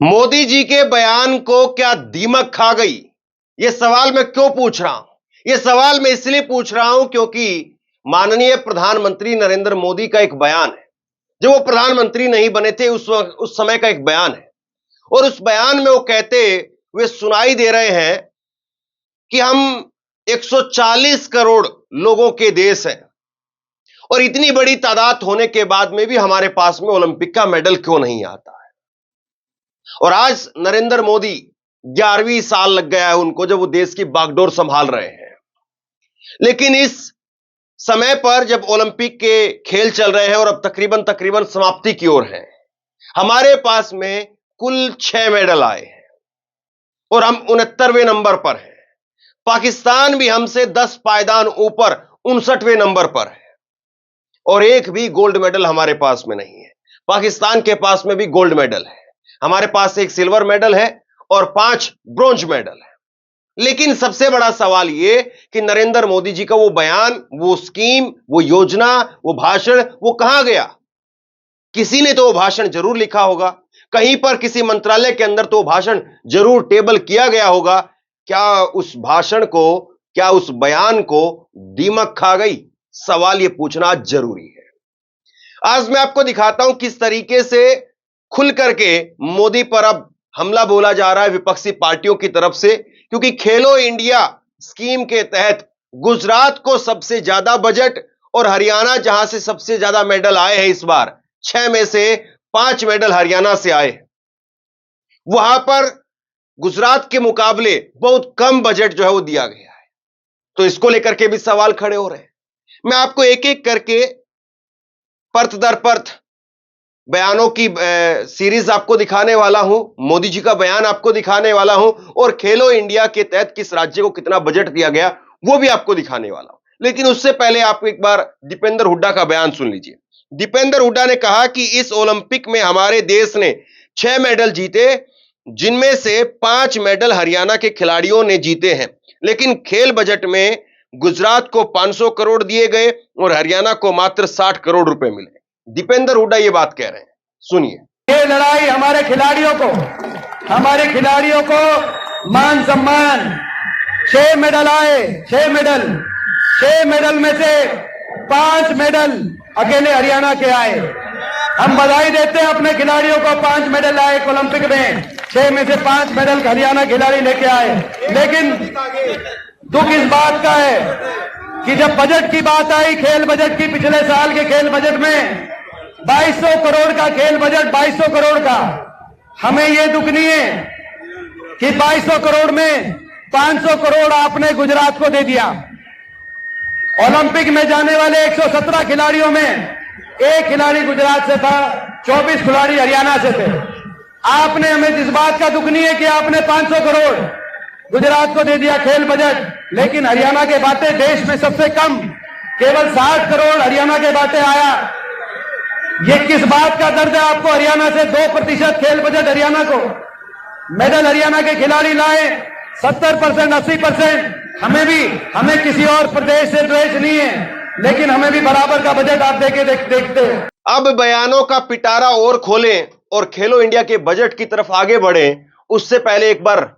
मोदी जी के बयान को क्या दीमक खा गई? यह सवाल मैं क्यों पूछ रहा हूं? यह सवाल मैं इसलिए पूछ रहा हूं क्योंकि माननीय प्रधानमंत्री नरेंद्र मोदी का एक बयान है। जब वो प्रधानमंत्री नहीं बने थे उस समय का एक बयान है और उस बयान में वो कहते हुए सुनाई दे रहे हैं कि हम 140 करोड़ लोगों के देश हैं और इतनी बड़ी तादाद होने के बाद में भी हमारे पास में ओलंपिक का मेडल क्यों नहीं आता है। और आज नरेंद्र मोदी 11वीं साल लग गया है उनको जब वो देश की बागडोर संभाल रहे हैं, लेकिन इस समय पर जब ओलंपिक के खेल चल रहे हैं और अब तकरीबन समाप्ति की ओर है, हमारे पास में कुल 6 मेडल आए हैं और हम 69वें नंबर पर हैं। पाकिस्तान भी हमसे 10 पायदान ऊपर 59वें नंबर पर है और एक भी गोल्ड मेडल हमारे पास में नहीं है। पाकिस्तान के पास में भी गोल्ड मेडल है, हमारे पास एक सिल्वर मेडल है और 5 ब्रोंज मेडल है। लेकिन सबसे बड़ा सवाल यह कि नरेंद्र मोदी जी का वो बयान, वो स्कीम, वो योजना, वो भाषण, वो कहां गया? किसी ने तो वो भाषण जरूर लिखा होगा, कहीं पर किसी मंत्रालय के अंदर तो वो भाषण जरूर टेबल किया गया होगा। क्या उस भाषण को, क्या उस बयान को दीमक खा गई? सवाल यह पूछना जरूरी है। आज मैं आपको दिखाता हूं किस तरीके से खुल करके मोदी पर अब हमला बोला जा रहा है विपक्षी पार्टियों की तरफ से, क्योंकि खेलो इंडिया स्कीम के तहत गुजरात को सबसे ज्यादा बजट और हरियाणा जहां से सबसे ज्यादा मेडल आए हैं, इस बार 6 में से 5 मेडल हरियाणा से आए, वहां पर गुजरात के मुकाबले बहुत कम बजट जो है वो दिया गया है। तो इसको लेकर के भी सवाल खड़े हो रहे हैं। मैं आपको एक एक करके परत दर परत बयानों की सीरीज आपको दिखाने वाला हूं, मोदी जी का बयान आपको दिखाने वाला हूं और खेलो इंडिया के तहत किस राज्य को कितना बजट दिया गया वो भी आपको दिखाने वाला हूं। लेकिन उससे पहले आप एक बार दीपेंद्र हुड्डा का बयान सुन लीजिए। दीपेंद्र हुड्डा ने कहा कि इस ओलंपिक में हमारे देश ने 6 मेडल जीते, जिनमें से 5 मेडल हरियाणा के खिलाड़ियों ने जीते हैं, लेकिन खेल बजट में गुजरात को 500 करोड़ दिए गए और हरियाणा को मात्र 60 करोड़ रुपए मिले। दीपेंद्र हुड्डा ये बात कह रहे हैं, सुनिए। ये लड़ाई हमारे खिलाड़ियों को मान सम्मान, 6 मेडल आए, 6 मेडल में से 5 मेडल अकेले हरियाणा के आए। हम बधाई देते हैं अपने खिलाड़ियों को, 5 मेडल आए ओलंपिक में, 6 में से 5 मेडल हरियाणा खिलाड़ी लेके आए। लेकिन दुख इस बात का है कि जब बजट की बात आई, खेल बजट की, पिछले साल के खेल बजट में 2200 करोड़ का खेल बजट, 2200 करोड़ का, हमें यह दुख नहीं है कि 2200 करोड़ में 500 करोड़ आपने गुजरात को दे दिया। ओलंपिक में जाने वाले 117 खिलाड़ियों में 1 खिलाड़ी गुजरात से था, 24 खिलाड़ी हरियाणा से थे। आपने, हमें इस बात का दुख नहीं है कि आपने 500 करोड़ गुजरात को दे दिया खेल बजट, लेकिन हरियाणा के बाटे देश में सबसे कम, केवल 60 करोड़ हरियाणा के बाटे आया। ये किस बात का दर्द है आपको? हरियाणा से 2% खेल बजट हरियाणा को, मेडल हरियाणा के खिलाड़ी लाए 70%, 80%। हमें किसी और प्रदेश से द्वेष नहीं है, लेकिन हमें भी बराबर का बजट आप देखते हैं। अब बयानों का पिटारा और खोलें और खेलो इंडिया के बजट की तरफ आगे बढ़ें, उससे पहले एक बार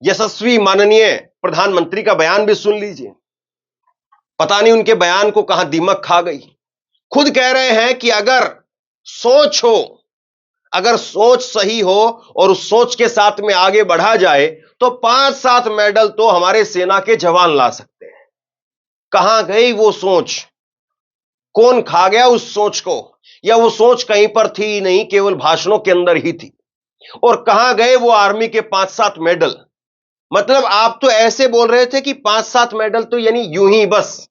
यशस्वी माननीय प्रधानमंत्री का बयान भी सुन लीजिए। पता नहीं उनके बयान को कहां दीमक खा गई। खुद कह रहे हैं कि अगर सोच हो, अगर सोच सही हो और उस सोच के साथ में आगे बढ़ा जाए तो 5-7 मेडल तो हमारे सेना के जवान ला सकते हैं। कहां गई वो सोच? कौन खा गया उस सोच को? या वो सोच कहीं पर थी ही नहीं, केवल भाषणों के अंदर ही थी? और कहां गए वो आर्मी के 5-7 मेडल? मतलब आप तो ऐसे बोल रहे थे कि 5-7 मेडल तो यानी यूं ही बस,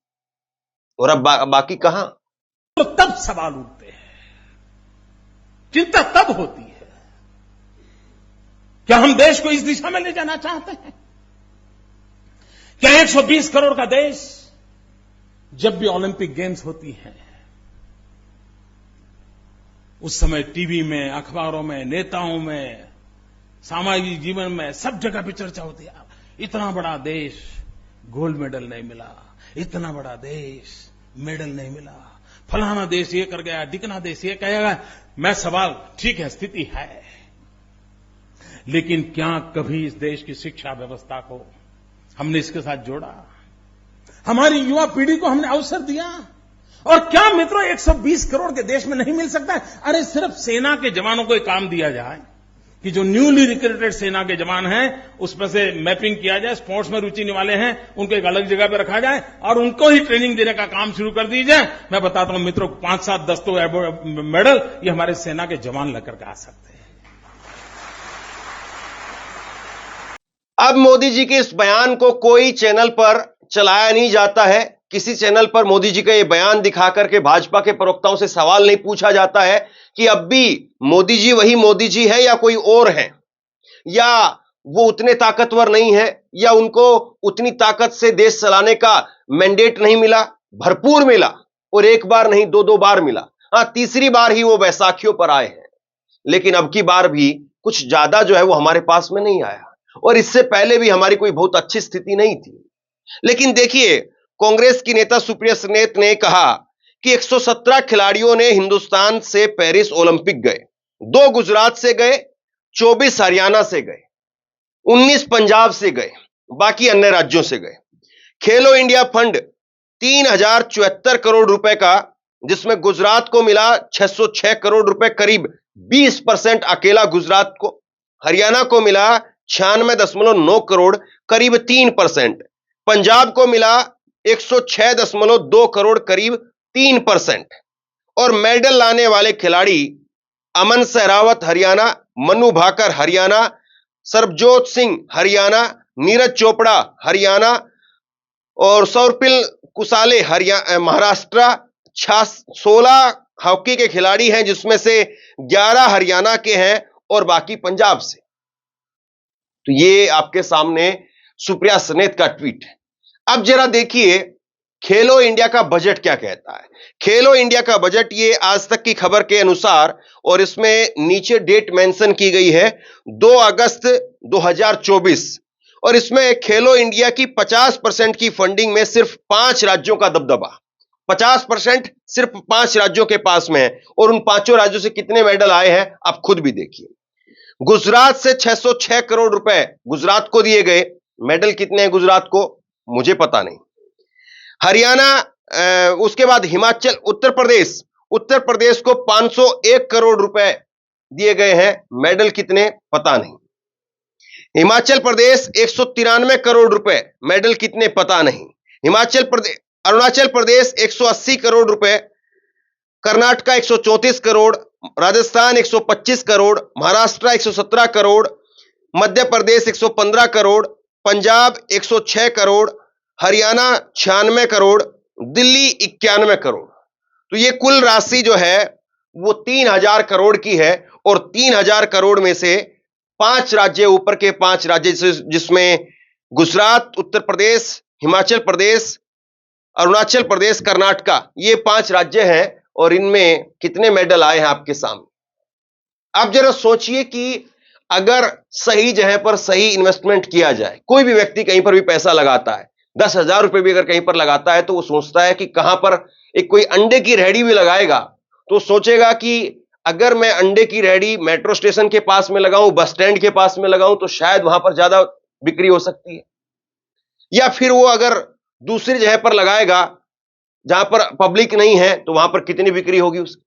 और अब बाकी कहां? तो तब सवाल उठते हैं, चिंता तब होती है, क्या हम देश को इस दिशा में ले जाना चाहते हैं? क्या 120 करोड़ का देश जब भी ओलंपिक गेम्स होती हैं, उस समय टीवी में, अखबारों में, नेताओं में, सामाजिक जीवन में सब जगह पे चर्चा होती है, इतना बड़ा देश गोल्ड मेडल नहीं मिला, इतना बड़ा देश मेडल नहीं मिला, फलाना देश ये कर गया, ढिकना देश ये कहेगा। मैं सवाल, ठीक है स्थिति है, लेकिन क्या कभी इस देश की शिक्षा व्यवस्था को हमने इसके साथ जोड़ा? हमारी युवा पीढ़ी को हमने अवसर दिया? और क्या मित्रों 120 करोड़ के देश में नहीं मिल सकता है? अरे सिर्फ सेना के जवानों को एक काम दिया जाए कि जो न्यूली रिक्रूटेड सेना के जवान हैं उसमें से मैपिंग किया जाए, स्पोर्ट्स में रुचि वाले हैं उनको एक अलग जगह पर रखा जाए और उनको ही ट्रेनिंग देने का काम शुरू कर दी जाए। मैं बताता हूं मित्रों 5-7 10 तो मेडल ये हमारे सेना के जवान लेकर के आ सकते हैं। अब मोदी जी के इस बयान को कोई चैनल पर चलाया नहीं जाता है, किसी चैनल पर मोदी जी का यह बयान दिखा करके भाजपा के प्रवक्ताओं से सवाल नहीं पूछा जाता है कि अब भी मोदी जी वही मोदी जी है या कोई और है, या वो उतने ताकतवर नहीं है, या उनको उतनी ताकत से देश चलाने का मैंडेट नहीं मिला। भरपूर मिला, और एक बार नहीं 2-2 बार मिला। हां, तीसरी बार ही वो बैसाखियों पर आए हैं, लेकिन अब की बार भी कुछ ज्यादा जो है वो हमारे पास में नहीं आया, और इससे पहले भी हमारी कोई बहुत अच्छी स्थिति नहीं थी। लेकिन देखिए, कांग्रेस की नेता सुप्रिया सुले ने कहा कि 117 खिलाड़ियों ने हिंदुस्तान से पेरिस ओलंपिक गए, 2 गुजरात से गए, 24 हरियाणा से गए, 19 पंजाब से गए, बाकी अन्य राज्यों से गए। खेलो इंडिया फंड 3074 करोड़ रुपए का, जिसमें गुजरात को मिला 606 करोड़ रुपए, करीब 20% अकेला गुजरात को। हरियाणा को मिला 96.9 करोड़, करीब 3%। पंजाब को मिला 106.2 करोड़, करीब 3%। और मेडल लाने वाले खिलाड़ी अमन सहरावत हरियाणा, मनु भाकर हरियाणा, सरबजोत सिंह हरियाणा, नीरज चोपड़ा हरियाणा और सौरपिल कुसाले महाराष्ट्र। 16 हॉकी के खिलाड़ी हैं, जिसमें से 11 हरियाणा के हैं और बाकी पंजाब से। तो ये आपके सामने सुप्रिया सुले का ट्वीट है। अब जरा देखिए खेलो इंडिया का बजट क्या कहता है। खेलो इंडिया का बजट, ये आज तक की खबर के अनुसार, और इसमें नीचे डेट मेंशन की गई है 2 अगस्त 2024, और इसमें खेलो इंडिया की 50% की फंडिंग में सिर्फ 5 राज्यों का दबदबा। 50% सिर्फ 5 राज्यों के पास में है, और उन 5 राज्यों से कितने मेडल आए हैं आप खुद भी देखिए। गुजरात से 606 करोड़ रुपए गुजरात को दिए गए। मेडल कितने हैं गुजरात को मुझे पता नहीं। हरियाणा, उसके बाद हिमाचल, उत्तर प्रदेश को 501 करोड़ रुपए दिए गए हैं। मेडल कितने पता नहीं। हिमाचल प्रदेश 193 करोड़ रुपए, मेडल कितने पता नहीं। अरुणाचल प्रदेश 180 करोड़ रुपए, कर्नाटका 134 करोड़, राजस्थान 125 करोड़, महाराष्ट्र 117 करोड़, मध्य प्रदेश 115 करोड़, पंजाब 106 करोड़, हरियाणा 96 करोड़, दिल्ली 91 करोड़। तो ये कुल राशि जो है वो 3000 करोड़ की है, और 3000 करोड़ में से 5 राज्य, ऊपर के 5 राज्य जिसमें गुजरात, उत्तर प्रदेश, हिमाचल प्रदेश, अरुणाचल प्रदेश, कर्नाटका, ये 5 राज्य हैं, और इनमें कितने मेडल आए हैं आपके सामने। अब जरा सोचिए कि अगर सही जगह पर सही इन्वेस्टमेंट किया जाए, कोई भी व्यक्ति कहीं पर भी पैसा लगाता है, 10,000 रुपए भी अगर कहीं पर लगाता है, तो वो सोचता है कि कहां पर एक कोई अंडे की रेहड़ी भी लगाएगा, तो सोचेगा कि अगर मैं अंडे की रेहड़ी मेट्रो स्टेशन के पास में लगाऊं, बस स्टैंड के पास में लगाऊं, तो शायद वहां पर ज्यादा बिक्री हो सकती है। या फिर वो अगर दूसरी जगह पर लगाएगा जहां पर पब्लिक नहीं है, तो वहां पर कितनी बिक्री होगी उसकी।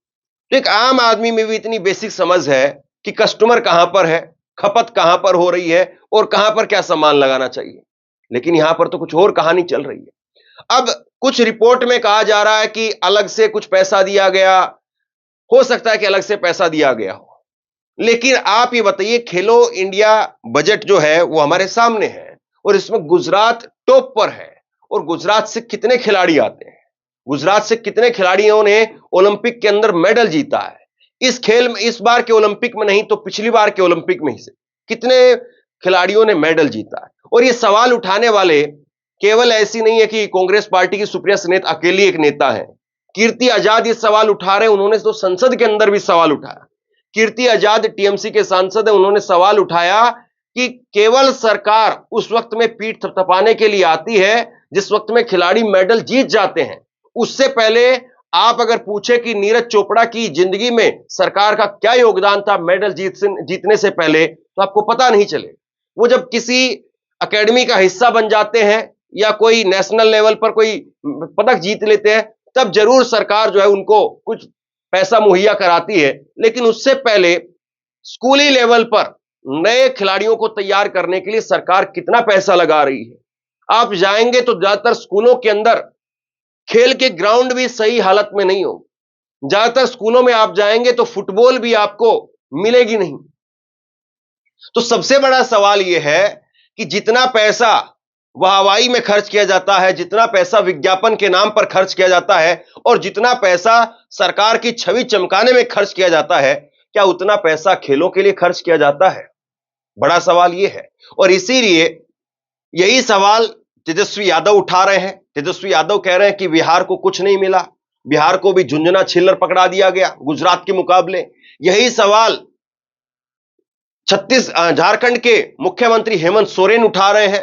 तो एक आम आदमी में भी इतनी बेसिक समझ है कि कस्टमर कहां पर है, खपत कहां पर हो रही है, और कहां पर क्या सामान लगाना चाहिए। लेकिन यहां पर तो कुछ और कहानी चल रही है। अब कुछ रिपोर्ट में कहा जा रहा है कि अलग से कुछ पैसा दिया गया, हो सकता है कि अलग से पैसा दिया गया हो, लेकिन आप ये बताइए, खेलो इंडिया बजट जो है वो हमारे सामने है, और इसमें गुजरात टॉप पर है। और गुजरात से कितने खिलाड़ी आते हैं, गुजरात से कितने खिलाड़ियों ने ओलंपिक के अंदर मेडल जीता है। इस खेल में, इस बार के ओलंपिक में नहीं तो पिछली बार के ओलंपिक में ही से कितने खिलाड़ियों ने मेडल जीता है। और ये सवाल उठाने वाले केवल ऐसी नहीं है कि कांग्रेस पार्टी की सुप्रिया सुले अकेली एक नेता है। कीर्ति आजाद ये सवाल उठा रहे हैं, उन्होंने तो संसद के अंदर भी सवाल उठाया। कीर्ति आजाद टीएमसी के सांसद है, उन्होंने सवाल उठाया कि केवल सरकार उस वक्त में पीठ थपथपाने के लिए आती है जिस वक्त में खिलाड़ी मेडल जीत जाते हैं। उससे पहले आप अगर पूछे कि नीरज चोपड़ा की जिंदगी में सरकार का क्या योगदान था मेडल जीतने से पहले, तो आपको पता नहीं चले। वो जब किसी एकेडमी का हिस्सा बन जाते हैं या कोई नेशनल लेवल पर कोई पदक जीत लेते हैं, तब जरूर सरकार जो है उनको कुछ पैसा मुहैया कराती है, लेकिन उससे पहले स्कूली लेवल पर नए खिलाड़ियों को तैयार करने के लिए सरकार कितना पैसा लगा रही है। आप जाएंगे तो ज्यादातर स्कूलों के अंदर खेल के ग्राउंड भी सही हालत में नहीं हो। ज्यादातर स्कूलों में आप जाएंगे तो फुटबॉल भी आपको मिलेगी नहीं। तो सबसे बड़ा सवाल यह है कि जितना पैसा वाहवाही में खर्च किया जाता है, जितना पैसा विज्ञापन के नाम पर खर्च किया जाता है और जितना पैसा सरकार की छवि चमकाने में खर्च किया जाता है, क्या उतना पैसा खेलों के लिए खर्च किया जाता है? बड़ा सवाल यह है। और इसीलिए यही सवाल तेजस्वी यादव उठा रहे हैं। तेजस्वी यादव कह रहे हैं कि बिहार को कुछ नहीं मिला, बिहार को भी झुंझुना छिल्लर पकड़ा दिया गया गुजरात के मुकाबले। यही सवाल झारखंड के मुख्यमंत्री हेमंत सोरेन उठा रहे हैं।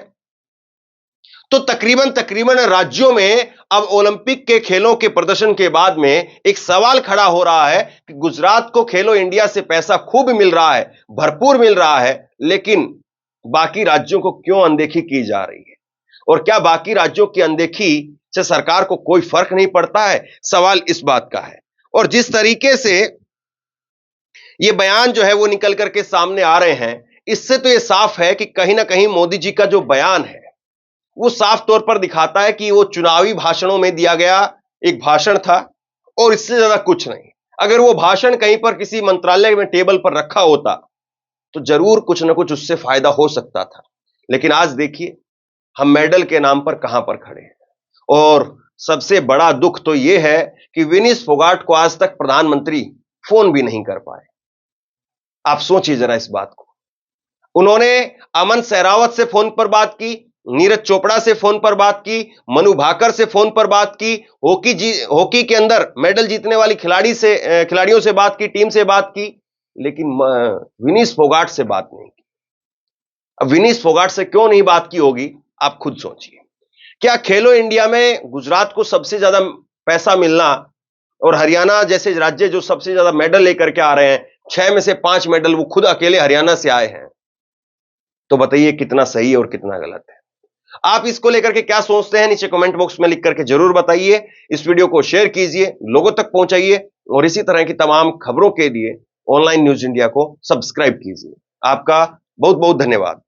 तो तकरीबन राज्यों में अब ओलंपिक के खेलों के प्रदर्शन के बाद में एक सवाल खड़ा हो रहा है कि गुजरात को खेलो इंडिया से पैसा खूब मिल रहा है, भरपूर मिल रहा है, लेकिन बाकी राज्यों को क्यों अनदेखी की जा रही है? और क्या बाकी राज्यों की अनदेखी से सरकार को कोई फर्क नहीं पड़ता है? सवाल इस बात का है। और जिस तरीके से ये बयान जो है वो निकल करके सामने आ रहे हैं, इससे तो ये साफ है कि कहीं ना कहीं मोदी जी का जो बयान है वो साफ तौर पर दिखाता है कि वो चुनावी भाषणों में दिया गया एक भाषण था और इससे ज्यादा कुछ नहीं। अगर वो भाषण कहीं पर किसी मंत्रालय में टेबल पर रखा होता तो जरूर कुछ ना कुछ उससे फायदा हो सकता था। लेकिन आज देखिए हम मेडल के नाम पर कहां पर खड़े हैं। और सबसे बड़ा दुख तो यह है कि विनीश फोगाट को आज तक प्रधानमंत्री फोन भी नहीं कर पाए। आप सोचिए जरा इस बात को। उन्होंने अमन सहरावत से फोन पर बात की, नीरज चोपड़ा से फोन पर बात की, मनु भाकर से फोन पर बात की, हॉकी के अंदर मेडल जीतने वाली खिलाड़ियों से बात की, टीम से बात की, लेकिन विनीश फोगाट से बात नहीं की। अब विनीश फोगाट से क्यों नहीं बात की होगी, आप खुद सोचिए। क्या खेलो इंडिया में गुजरात को सबसे ज्यादा पैसा मिलना और हरियाणा जैसे राज्य जो सबसे ज्यादा मेडल लेकर के आ रहे हैं, 6 में से 5 मेडल वो खुद अकेले हरियाणा से आए हैं, तो बताइए कितना सही और कितना गलत है? आप इसको लेकर के क्या सोचते हैं? नीचे कमेंट बॉक्स में लिख करके जरूर बताइए। इस वीडियो को शेयर कीजिए, लोगों तक पहुंचाइए और इसी तरह की तमाम खबरों के लिए ऑनलाइन न्यूज इंडिया को सब्सक्राइब कीजिए। आपका बहुत बहुत धन्यवाद।